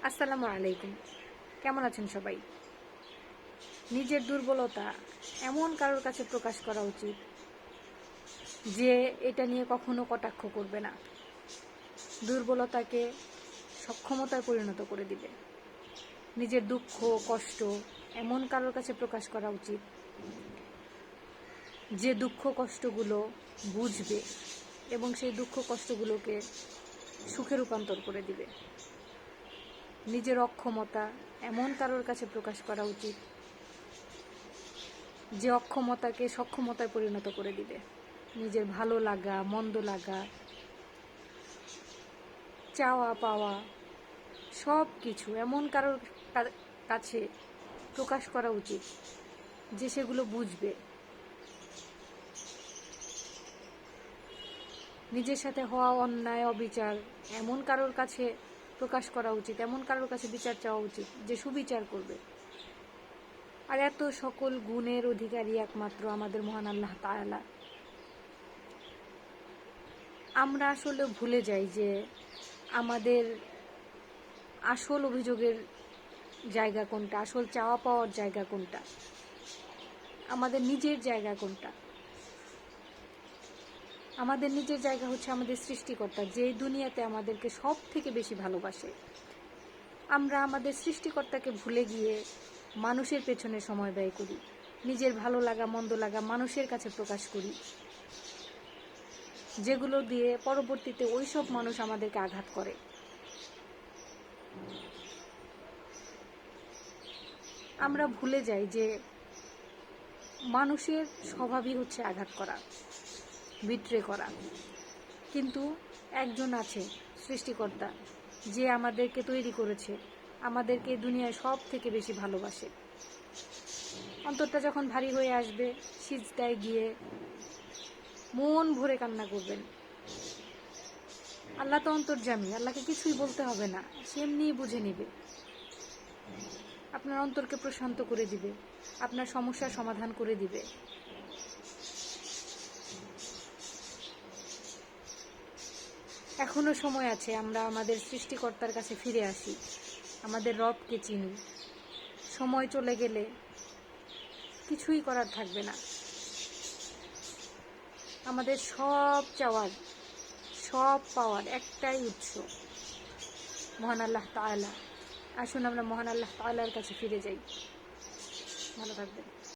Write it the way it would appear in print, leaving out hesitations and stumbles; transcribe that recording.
আসসালামু আলাইকুম। কেমন আছেন সবাই? নিজের দুর্বলতা এমন কারোর কাছে প্রকাশ করা উচিত যে এটা নিয়ে কখনো কটাক্ষ করবে না, দুর্বলতাকে সক্ষমতায় পরিণত করে দিবে। নিজের দুঃখ কষ্ট এমন কারোর কাছে প্রকাশ করা উচিত যে দুঃখ কষ্টগুলো বুঝবে এবং সেই দুঃখ কষ্টগুলোকে সুখে রূপান্তর করে দিবে। নিজের অক্ষমতা এমন কারোর কাছে প্রকাশ করা উচিত যে অক্ষমতাকে সক্ষমতায় পরিণত করে দিবে। নিজের ভালো লাগা মন্দ লাগা চাওয়া পাওয়া সব কিছু এমন কারোর কাছে প্রকাশ করা উচিত যে সেগুলো বুঝবে। নিজের সাথে হওয়া অন্যায় অবিচার এমন কারোর কাছে প্রকাশ করা উচিত, এমন কারোর কাছে বিচার চাওয়া উচিত যে সুবিচার করবে। আর এত সকল গুণের অধিকারী একমাত্র আমাদের মহান আল্লাহ তাআলা। আমরা আসলে ভুলে যাই যে আমাদের আসল অভিযোগের জায়গা কোনটা, আসল চাওয়া পাওয়ার জায়গা কোনটা, আমাদের নিজের জায়গা কোনটা। আমাদের নিজের জায়গা হচ্ছে আমাদের সৃষ্টিকর্তা, যে দুনিয়াতে আমাদেরকে সব থেকে বেশি ভালোবাসে। আমরা আমাদের সৃষ্টিকর্তাকে ভুলে গিয়ে মানুষের পেছনে সময় ব্যয় করি, নিজের ভালো লাগা মন্দ লাগা মানুষের কাছে প্রকাশ করি, যেগুলো দিয়ে পরবর্তীতে ওই সব মানুষ আমাদেরকে আঘাত করে। আমরা ভুলে যাই যে মানুষের স্বভাবই হচ্ছে আঘাত করা, বিট্রে করা। কিন্তু একজন আছে সৃষ্টিকর্তা, যে আমাদেরকে তৈরি করেছে, আমাদেরকে দুনিয়ায় সব থেকে বেশি ভালোবাসে। অন্তরটা যখন ভারী হয়ে আসবে, সিজদায় গিয়ে মন ভরে কান্না করবেন। আল্লাহ তো অন্তর্যামী, আল্লাহকে কিছুই বলতে হবে না, সে এমনিই বুঝে নিবে। আপনার অন্তরকে প্রশান্ত করে দিবে, আপনার সমস্যার সমাধান করে দিবে। এখনো সময় আছে, আমরা আমাদের সৃষ্টিকর্তার কাছে ফিরে আসি, আমাদের রবকে চিনি। সময় চলে গেলে কিছুই করার থাকবে না। আমাদের সব চাওয়ার সব পাওয়ার একটাই উৎস, মহান আল্লাহ তাআলা। আসুন আমরা মহান আল্লাহ তাআলার কাছে ফিরে যাই। ভালো থাকবেন।